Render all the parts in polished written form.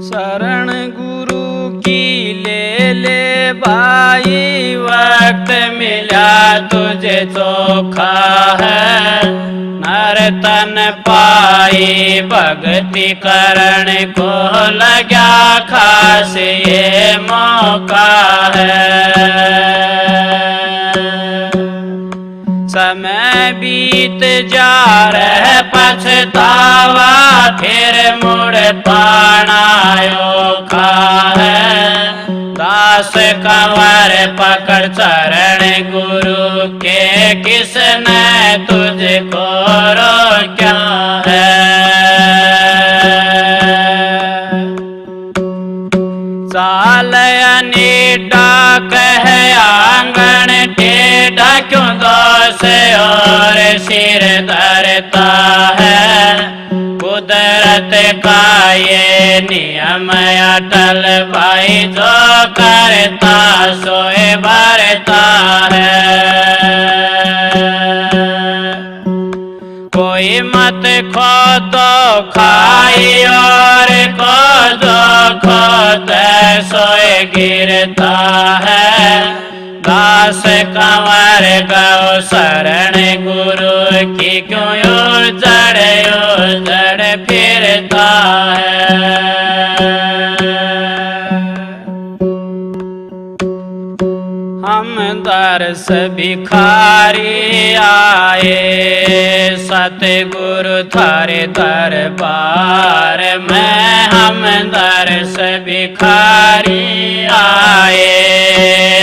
शरण गुरु की ले भाई, वक्त मिला तुझे चोखा है। नर्तन पाई भक्ति करण को लगा खास ये मौका है। समय बीत जा रहे पछतावा, फिर मुड़ पाना योखा है। दास कंवर पकड़ चरण गुरु के, किसने तुझको रोका है। चाल अनीटा कह आंगन टेढ़ा, क्यों दोष और सिर धरता है। कुदरत का ये नियम अटल भाई, जो करता सोए भरता है। कोई मत खो तो खाई, और को जो खोद सोए गिरता है। दास कंवर गौ शरण गुरु की, क्यों उजड़ फिरता है। हम दर्श भिखारी आए, सतगुरु थारे दरबार में। हम दर्श भिखारी आए,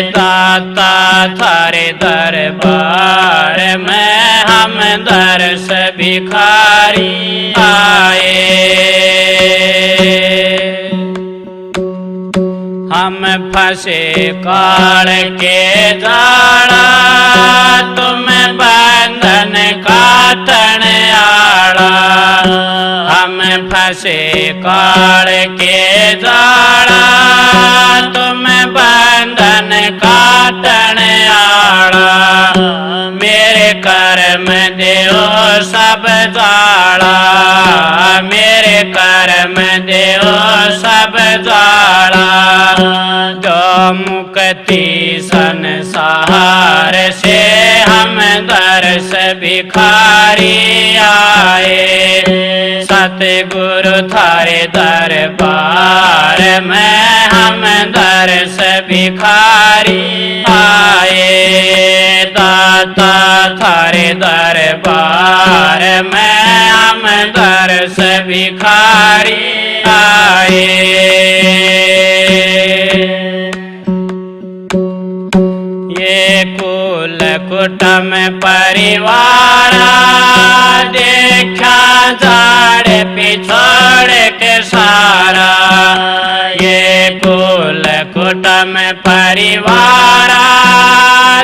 दाता थारे दरबार में। हम दर्श भिखारी आए। हम फंसे काल के जाड़ा, तुम बंधन काटन आड़ा। हम फंसे काल के जाड़ा, तुम बंधन काटन आड़ा। मेरे कर्म देओ सब जाड़ा, मेरे कर्म देओ सब जाड़ा। जो मुक्ति संसार से, हम दर्श भिखारी आए। सतगुरु थारे दरबार में, हम दर्श भिखारी आए। दाता थारे दरबार में, हम दर्श भिखारी आए। ये कुल कुटुंब परिवार, देखा जाड़ पिछोड़ के सारा। ये कुल कुटुंब परिवार,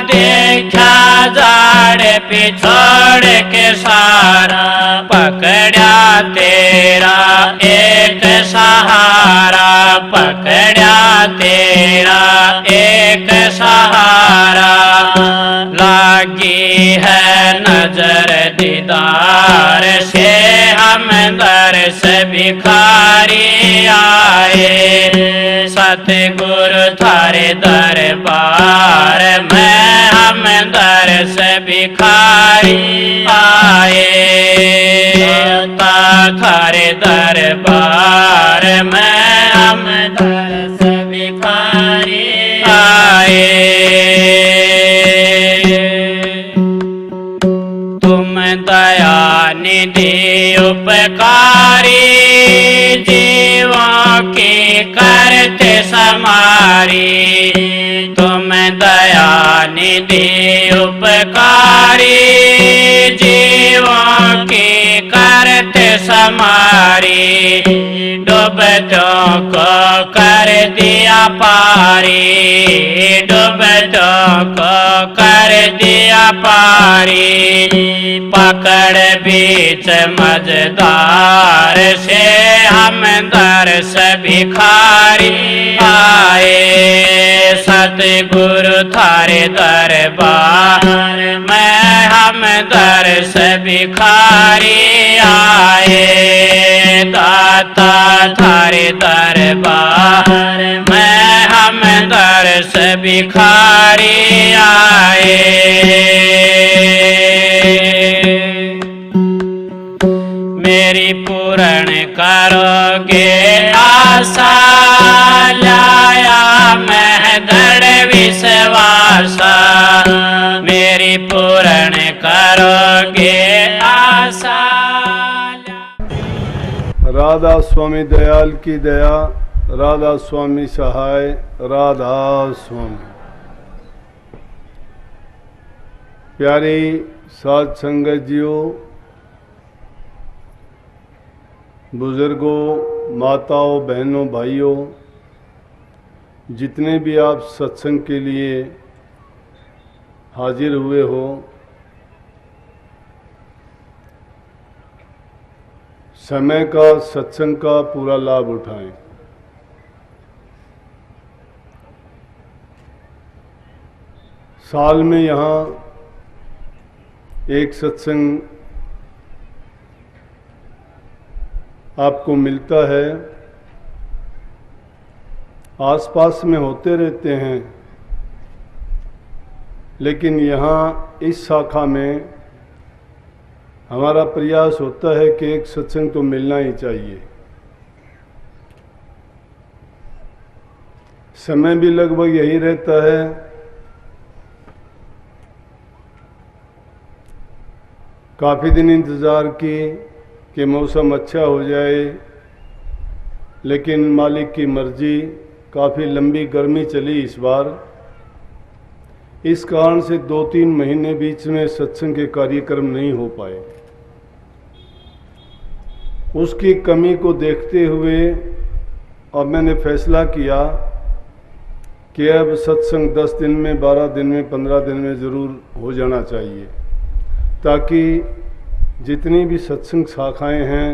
देखा जाड़ पिछोड़ के सारा। पकड़ा तेरा एक सहारा, पकड़ा तेरा एक सहारा। लागी है नजर दीदार से, हम दर्श भिखारी आए। सतगुरु थारे दरबार में, हम दर्श भिखारी आए। थारे दरबार में, हम दर्श भिखारी आए। तुम दया निधि उपकारी, जीवों की करते समारी। तुम दया निधि उपकारी, जीवों की करते समारी। डूबतों को कर दिया पारी, डूबतों को कर दिया पारी। पकड़ बीच मझधार से, हम दर्श भिखारी आए। सतगुरु था थारे दरबार में हम दर्श भिखारी आए। दाता थारे दरबार में हम दर्श भिखारी आए। मेरी पूर्ण करोगे आशा, लाया मैं दृढ़ विश्वास। मेरी पूर्ण करोगे आशा। राधा स्वामी दयाल की दया, राधा स्वामी सहाय, राधा स्वामी। प्यारी साध संगत जियो, बुजुर्गों, माताओं, बहनों, भाइयों, जितने भी आप सत्संग के लिए हाजिर हुए हो, समय का, सत्संग का पूरा लाभ उठाएं। साल में यहाँ एक सत्संग आपको मिलता है। आसपास में होते रहते हैं, लेकिन यहाँ इस शाखा में हमारा प्रयास होता है कि एक सत्संग तो मिलना ही चाहिए। समय भी लगभग यही रहता है। काफ़ी दिन इंतज़ार की कि मौसम अच्छा हो जाए, लेकिन मालिक की मर्जी, काफ़ी लंबी गर्मी चली इस बार। इस कारण से 2-3 महीने बीच में सत्संग के कार्यक्रम नहीं हो पाए। उसकी कमी को देखते हुए अब मैंने फैसला किया कि अब सत्संग 10 दिन में, 12 दिन में, 15 दिन में ज़रूर हो जाना चाहिए, ताकि जितनी भी सत्संग शाखाएं हैं,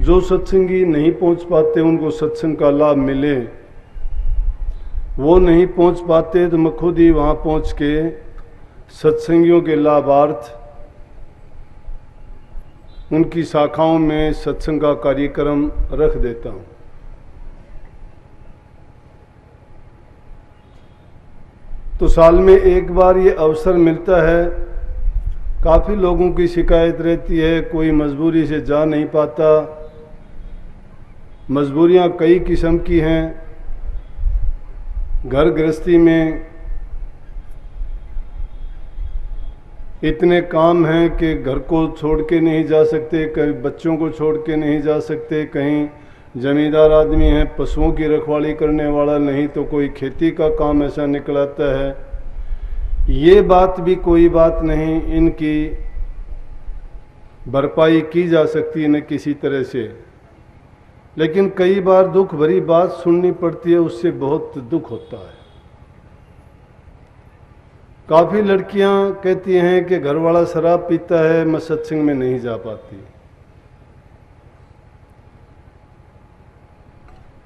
जो सत्संगी नहीं पहुंच पाते उनको सत्संग का लाभ मिले। वो नहीं पहुंच पाते तो मैं खुद ही वहाँ पहुँच के सत्संगियों के लाभार्थ उनकी शाखाओं में सत्संग का कार्यक्रम रख देता हूँ। तो साल में एक बार ये अवसर मिलता है। काफ़ी लोगों की शिकायत रहती है, कोई मजबूरी से जा नहीं पाता। मजबूरियां कई किस्म की हैं। घर गृहस्थी में इतने काम हैं कि घर को छोड़ के नहीं जा सकते, कहीं बच्चों को छोड़ के नहीं जा सकते, कहीं जमींदार आदमी है, पशुओं की रखवाली करने वाला, नहीं तो कोई खेती का काम ऐसा निकल आता है। ये बात भी कोई बात नहीं, इनकी भरपाई की जा सकती है न किसी तरह से। लेकिन कई बार दुख भरी बात सुननी पड़ती है, उससे बहुत दुख होता है। काफ़ी लड़कियां कहती हैं कि घरवाला शराब पीता है, मैं सत्संग में नहीं जा पाती।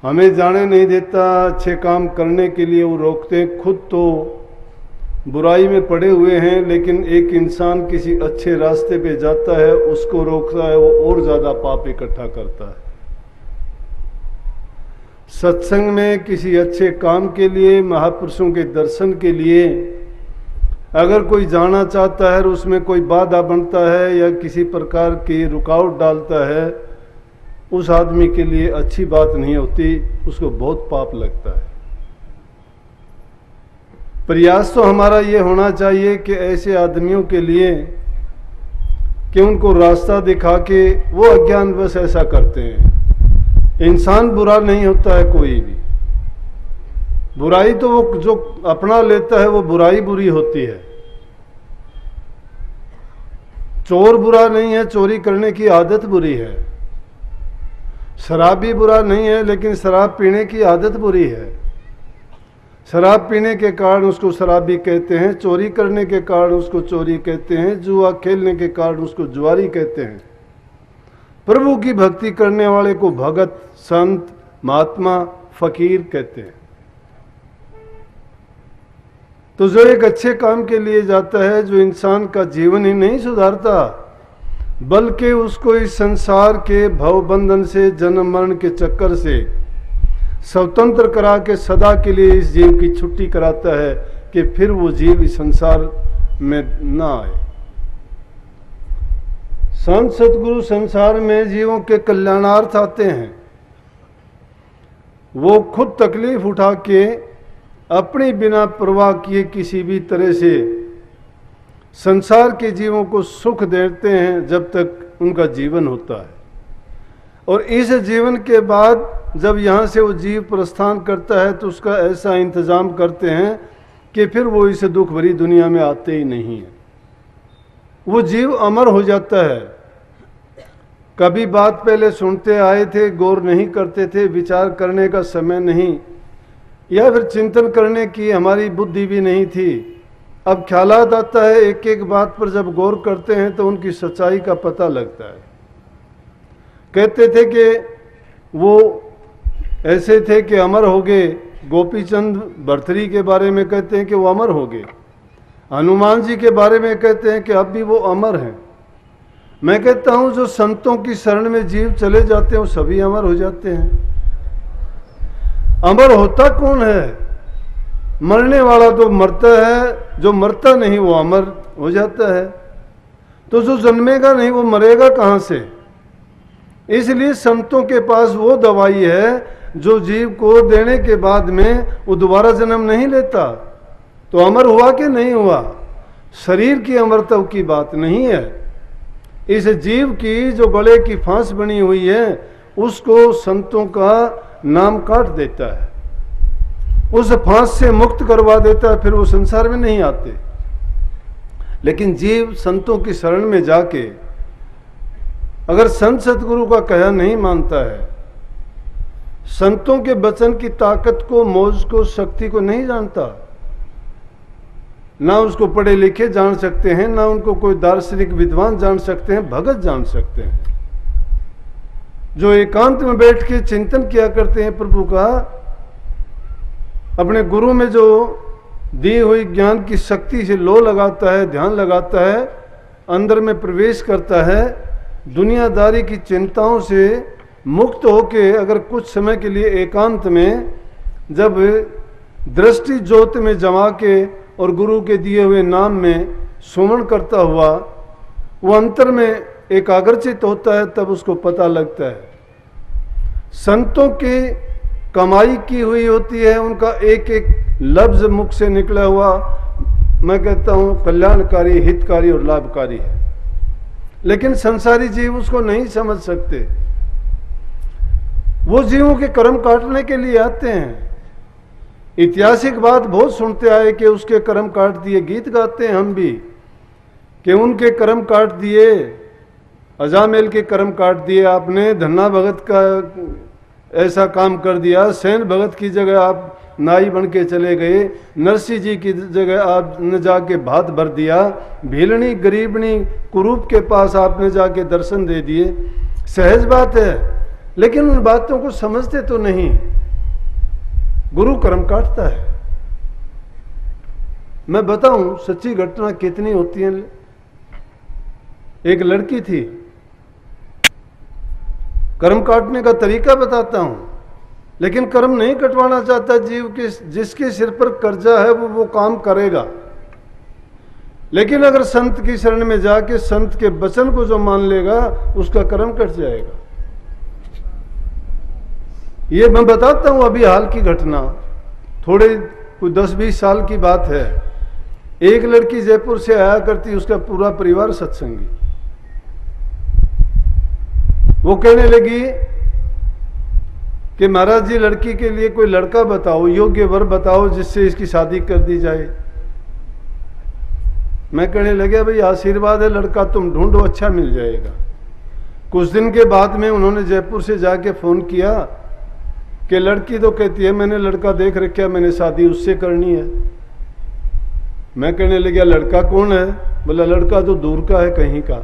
हमें जाने नहीं देता, अच्छे काम करने के लिए वो रोकते। खुद तो बुराई में पड़े हुए हैं, लेकिन एक इंसान किसी अच्छे रास्ते पे जाता है, उसको रोकता है, वो और ज़्यादा पाप इकट्ठा करता है। सत्संग में किसी अच्छे काम के लिए, महापुरुषों के दर्शन के लिए अगर कोई जाना चाहता है और उसमें कोई बाधा बनता है या किसी प्रकार की रुकावट डालता है, उस आदमी के लिए अच्छी बात नहीं होती, उसको बहुत पाप लगता है। प्रयास तो हमारा ये होना चाहिए कि ऐसे आदमियों के लिए कि उनको रास्ता दिखा के, वो अज्ञानवश ऐसा करते हैं। इंसान बुरा नहीं होता है कोई भी। बुराई तो वो जो अपना लेता है वो बुराई बुरी होती है। चोर बुरा नहीं है, चोरी करने की आदत बुरी है। शराबी बुरा नहीं है, लेकिन शराब पीने की आदत बुरी है। शराब पीने के कारण उसको शराबी कहते हैं, चोरी करने के कारण उसको चोरी कहते हैं, जुआ खेलने के कारण उसको जुआरी कहते हैं। प्रभु की भक्ति करने वाले को भगत, संत, महात्मा, फकीर कहते हैं। तो जो एक अच्छे काम के लिए जाता है, जो इंसान का जीवन ही नहीं सुधारता, बल्कि उसको इस संसार के भवबंधन से, जन्म मरण के चक्कर से स्वतंत्र करा के सदा के लिए इस जीव की छुट्टी कराता है कि फिर वो जीव इस संसार में ना आए। संत सतगुरु संसार में जीवों के कल्याणार्थ आते हैं। वो खुद तकलीफ उठा के अपनी बिना परवाह किए किसी भी तरह से संसार के जीवों को सुख देते हैं जब तक उनका जीवन होता है। और इस जीवन के बाद जब यहाँ से वो जीव प्रस्थान करता है तो उसका ऐसा इंतज़ाम करते हैं कि फिर वो इस दुख भरी दुनिया में आते ही नहीं है। वो जीव अमर हो जाता है। कभी बात पहले सुनते आए थे, गौर नहीं करते थे, विचार करने का समय नहीं, या फिर चिंतन करने की हमारी बुद्धि भी नहीं थी। अब ख्यालात आता है, एक एक बात पर जब गौर करते हैं तो उनकी सच्चाई का पता लगता है। कहते थे कि वो ऐसे थे कि अमर हो गए। गोपीचंद भरथरी के बारे में कहते हैं कि वो अमर हो गए। हनुमान जी के बारे में कहते हैं कि अब भी वो अमर हैं। मैं कहता हूं जो संतों की शरण में जीव चले जाते हैं वो सभी अमर हो जाते हैं। अमर होता कौन है? मरने वाला तो मरता है, जो मरता नहीं वो अमर हो जाता है। तो जो जन्मेगा नहीं वो मरेगा कहां से? इसलिए संतों के पास वो दवाई है जो जीव को देने के बाद में वो दोबारा जन्म नहीं लेता। तो अमर हुआ कि नहीं हुआ? शरीर की अमरता की बात नहीं है। इस जीव की जो गले की फांस बनी हुई है उसको संतों का नाम काट देता है, उस फांस से मुक्त करवा देता है, फिर वो संसार में नहीं आते। लेकिन जीव संतों की शरण में जाके अगर संत सतगुरु का कहा नहीं मानता है, संतों के वचन की ताकत को, मौज को, शक्ति को नहीं जानता, ना उसको पढ़े लिखे जान सकते हैं, ना उनको कोई दार्शनिक विद्वान जान सकते हैं, भगत जान सकते हैं, जो एकांत में बैठ के चिंतन किया करते हैं प्रभु का, अपने गुरु में जो दी हुई ज्ञान की शक्ति से लो लगाता है, ध्यान लगाता है, अंदर में प्रवेश करता है, दुनियादारी की चिंताओं से मुक्त होके अगर कुछ समय के लिए एकांत में जब दृष्टि ज्योत में जमा के और गुरु के दिए हुए नाम में सुमन करता हुआ वो अंतर में एकाग्रचित होता है, तब उसको पता लगता है संतों की कमाई की हुई होती है, उनका एक एक लफ्ज मुख से निकला हुआ मैं कहता हूं कल्याणकारी, हितकारी और लाभकारी है। लेकिन संसारी जीव उसको नहीं समझ सकते। वो जीवों के कर्म काटने के लिए आते हैं। ऐतिहासिक बात बहुत सुनते आए कि उसके कर्म काट दिए, गीत गाते हैं हम भी कि उनके कर्म काट दिए, अजामेल के कर्म काट दिए आपने, धन्ना भगत का ऐसा काम कर दिया, सैन भगत की जगह आप नाई बन के चले गए, नरसिंह जी की जगह आपने जाके भात भर दिया, भीलनी गरीबनी कुरूप के पास आपने जाके दर्शन दे दिए। सहज बात है, लेकिन उन बातों को समझते तो नहीं। गुरु कर्म काटता है। मैं बताऊं सच्ची घटना कितनी होती है। एक लड़की थी, कर्म काटने का तरीका बताता हूं, लेकिन कर्म नहीं कटवाना चाहता जीव के, जिसके सिर पर कर्जा है वो काम करेगा। लेकिन अगर संत की शरण में जाके संत के वचन को जो मान लेगा उसका कर्म कट जाएगा। ये मैं बताता हूं अभी हाल की घटना, थोड़े कोई 10-20 साल की बात है। एक लड़की जयपुर से आया करती, उसका पूरा परिवार सत्संगी। वो कहने लगी कि महाराज जी लड़की के लिए कोई लड़का बताओ, योग्य वर बताओ जिससे इसकी शादी कर दी जाए। मैं कहने लगे भाई आशीर्वाद है, लड़का तुम ढूंढो, अच्छा मिल जाएगा। कुछ दिन के बाद में उन्होंने जयपुर से जाके फोन किया कि लड़की तो कहती है मैंने लड़का देख रखा, मैंने शादी उससे करनी है। मैं कहने लगा लड़का कौन है? बोला लड़का तो दूर का है, कहीं का।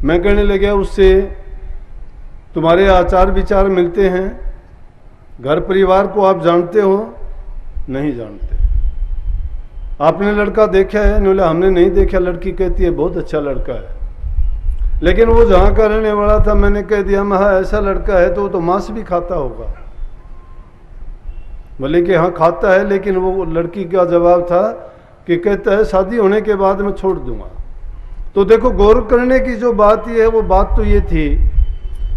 मैं कहने लगा उससे तुम्हारे आचार विचार मिलते हैं, घर परिवार को आप जानते हो, नहीं जानते। आपने लड़का देखा है? बोला हमने नहीं देखा। लड़की कहती है बहुत अच्छा लड़का है, लेकिन वो जहाँ का रहने वाला था, मैंने कह दिया मैं हाँ ऐसा लड़का है तो वो तो मांस भी खाता होगा। बोले कि हाँ खाता है, लेकिन वो लड़की का जवाब था कि कहता है शादी होने के बाद मैं छोड़ दूंगा। तो देखो गौर करने की जो बात ये है, वो बात तो ये थी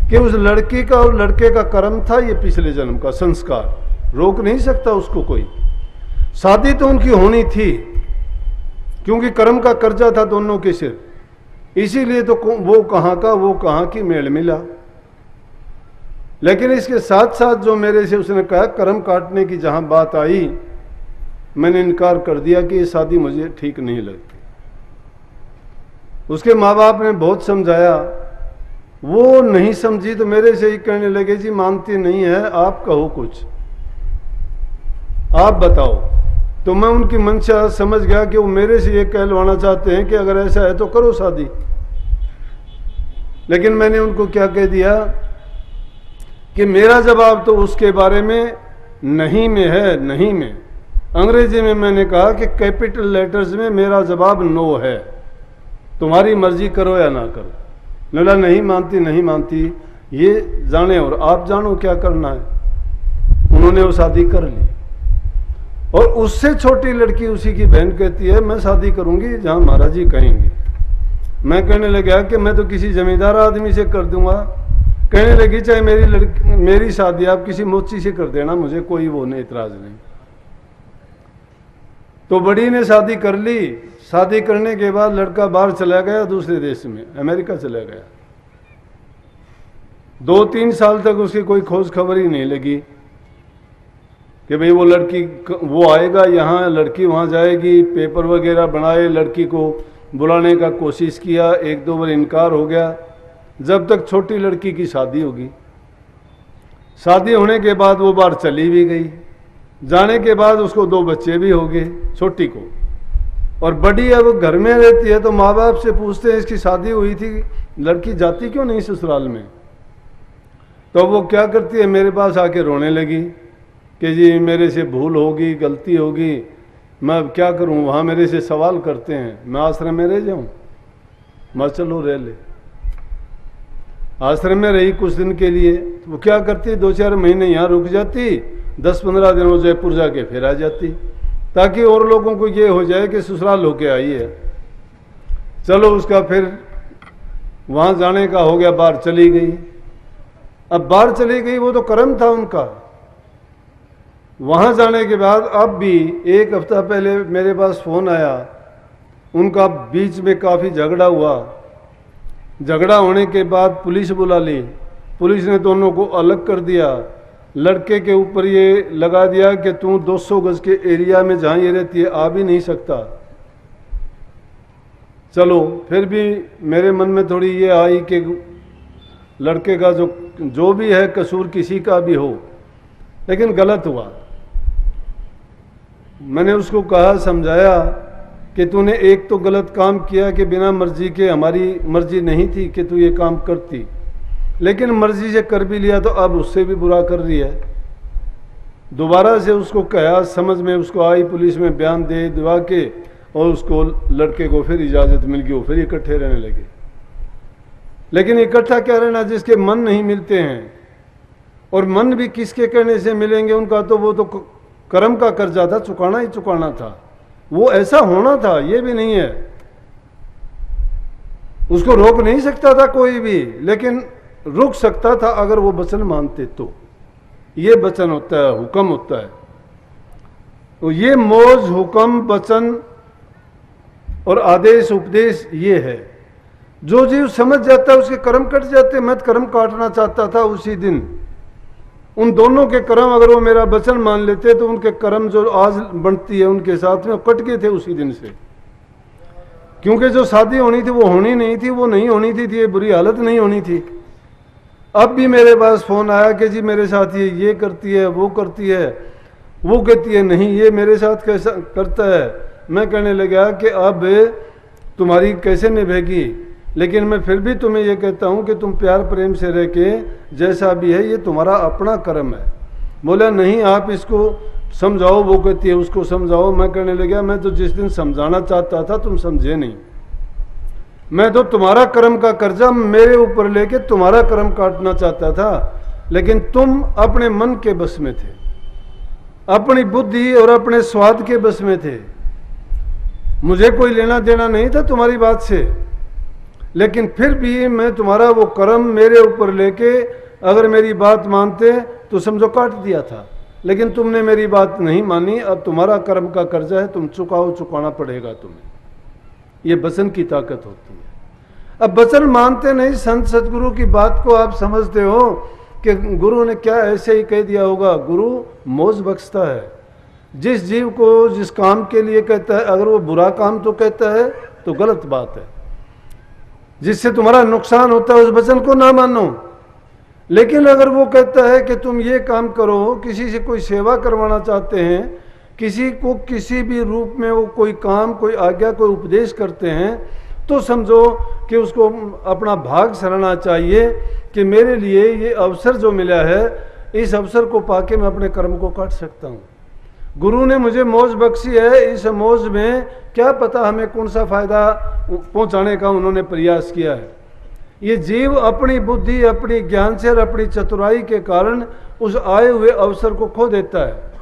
कि उस लड़की का और लड़के का कर्म था, ये पिछले जन्म का संस्कार, रोक नहीं सकता उसको कोई। शादी तो उनकी होनी थी क्योंकि कर्म का कर्जा था दोनों के सिर, इसीलिए तो वो कहाँ का वो कहाँ की मेल मिला। लेकिन इसके साथ साथ जो मेरे से उसने कहा कर्म काटने की जहां बात आई, मैंने इनकार कर दिया कि ये शादी मुझे ठीक नहीं लगती। उसके माँ बाप ने बहुत समझाया, वो नहीं समझी तो मेरे से ही कहने लगे जी मानती नहीं है, आप कहो कुछ, आप बताओ। तो मैं उनकी मंशा समझ गया कि वो मेरे से ये कहलवाना चाहते हैं कि अगर ऐसा है तो करो शादी। लेकिन मैंने उनको क्या कह दिया कि मेरा जवाब तो उसके बारे में नहीं में है, नहीं में। अंग्रेजी में मैंने कहा कि कैपिटल लेटर्स में मेरा जवाब नो है, तुम्हारी मर्जी करो या ना करो। बोला नहीं मानती नहीं मानती, ये जाने और आप जानो क्या करना है। उन्होंने वो शादी कर ली और उससे छोटी लड़की उसी की बहन कहती है मैं शादी करूंगी जहां महाराज जी कहेंगे। मैं कहने लगा कि मैं तो किसी जमींदार आदमी से कर दूंगा। कहने लगी चाहे मेरी शादी आप किसी मोची से कर देना, मुझे कोई वो नहीं, इतराज नहीं। तो बड़ी ने शादी कर ली। शादी करने के बाद लड़का बाहर चला गया, दूसरे देश में अमेरिका चला गया। 2-3 साल तक उसकी कोई खोज खबर ही नहीं लगी कि भाई वो लड़की वो आएगा यहाँ, लड़की वहाँ जाएगी। पेपर वगैरह बनाए, लड़की को बुलाने का कोशिश किया, 1-2 बार इनकार हो गया, जब तक छोटी लड़की की शादी होगी। शादी होने के बाद वो बाहर चली भी गई। जाने के बाद उसको 2 बच्चे भी हो गए, छोटी को। और बड़ी अब घर में रहती है तो माँ बाप से पूछते हैं इसकी शादी हुई थी, लड़की जाती क्यों नहीं ससुराल में। तो वो क्या करती है, मेरे पास आके रोने लगी कि जी मेरे से भूल होगी, गलती होगी, मैं अब क्या करूं। वहाँ मेरे से सवाल करते हैं, मैं आश्रम में रह जाऊं। मैं चलो रह ले। आश्रम में रही कुछ दिन के लिए। तो वो क्या करती, 2-4 महीने यहाँ रुक जाती, 10-15 दिन वो जयपुर जाके फिर आ जाती, ताकि और लोगों को ये हो जाए कि ससुराल होके आई है। चलो उसका फिर वहाँ जाने का हो गया, बाहर चली गई। अब बाहर चली गई, वो तो कर्म था उनका। वहाँ जाने के बाद अब भी 1 हफ्ता पहले मेरे पास फ़ोन आया, उनका बीच में काफ़ी झगड़ा हुआ। झगड़ा होने के बाद पुलिस बुला ली। पुलिस ने दोनों को अलग कर दिया। लड़के के ऊपर ये लगा दिया कि तू 200 गज के एरिया में जहाँ ये रहती है आ भी नहीं सकता। चलो फिर भी मेरे मन में थोड़ी ये आई कि लड़के का जो भी है कसूर किसी का भी हो, लेकिन गलत हुआ। मैंने उसको कहा, समझाया कि तूने एक तो गलत काम किया कि बिना मर्जी के, हमारी मर्जी नहीं थी कि तू ये काम करती, लेकिन मर्जी से कर भी लिया तो अब उससे भी बुरा कर रही है। दोबारा से उसको कहा, समझ में उसको आई, पुलिस में बयान दे दिवा के, और उसको लड़के को फिर इजाज़त मिल गई, वो फिर इकट्ठे रहने लगे। लेकिन इकट्ठा क्या रहना जिसके मन नहीं मिलते हैं, और मन भी किसके कहने से मिलेंगे, उनका तो वो तो कर्म का कर्जा था, चुकाना ही चुकाना था। वो ऐसा होना था, ये भी नहीं है, उसको रोक नहीं सकता था कोई भी, लेकिन रुक सकता था अगर वो वचन मानते तो। ये वचन होता है, हुक्म होता है। तो ये मौज, हुक्म, वचन और आदेश उपदेश ये है। जो जीव समझ जाता है उसके कर्म कट जाते। मैं कर्म काटना चाहता था उसी दिन। उन दोनों के कर्म अगर वो मेरा वचन मान लेते तो उनके कर्म जो आज बनती है उनके साथ में कट गए थे उसी दिन से। क्योंकि जो शादी होनी थी वो होनी नहीं थी, वो नहीं होनी थी, ये बुरी हालत नहीं होनी थी। अब भी मेरे पास फ़ोन आया कि जी मेरे साथ ये करती है, वो करती है, वो कहती है नहीं ये मेरे साथ कैसा करता है। मैं कहने लगा कि अब तुम्हारी कैसे निभेगी, लेकिन मैं फिर भी तुम्हें ये कहता हूँ कि तुम प्यार प्रेम से रह के जैसा भी है ये तुम्हारा अपना कर्म है। बोला नहीं, आप इसको समझाओ, वो कहती है उसको समझाओ। मैं कहने लगा मैं तो जिस दिन समझाना चाहता था तुम समझे नहीं। मैं तो तुम्हारा कर्म का कर्जा मेरे ऊपर लेके तुम्हारा कर्म काटना चाहता था, लेकिन तुम अपने मन के बस में थे, अपनी बुद्धि और अपने स्वाद के बस में थे। मुझे कोई लेना देना नहीं था तुम्हारी बात से, लेकिन फिर भी मैं तुम्हारा वो कर्म मेरे ऊपर लेके अगर मेरी बात मानते तो समझो काट दिया था, लेकिन तुमने मेरी बात नहीं मानी। अब तुम्हारा कर्म का कर्जा है, तुम चुकाओ, चुकाना पड़ेगा तुम्हें। ये वचन की ताकत होती है। अब वचन मानते नहीं, संत सतगुरु की बात को आप समझते हो कि गुरु ने क्या ऐसे ही कह दिया होगा। गुरु मौज बख्शता है जिस जीव को जिस काम के लिए कहता है। अगर वो बुरा काम तो कहता है तो गलत बात है, जिससे तुम्हारा नुकसान होता है उस वचन को ना मानो। लेकिन अगर वो कहता है कि तुम ये काम करो, किसी से कोई सेवा करवाना चाहते हैं, किसी को किसी भी रूप में वो कोई काम, कोई आज्ञा, कोई उपदेश करते हैं, तो समझो कि उसको अपना भाग सराहना चाहिए कि मेरे लिए ये अवसर जो मिला है, इस अवसर को पाके मैं अपने कर्म को काट सकता हूँ। गुरु ने मुझे मौज बख्शी है, इस मौज में क्या पता हमें कौन सा फायदा पहुँचाने का उन्होंने प्रयास किया है। ये जीव अपनी बुद्धि, अपनी ज्ञान से और अपनी चतुराई के कारण उस आए हुए अवसर को खो देता है।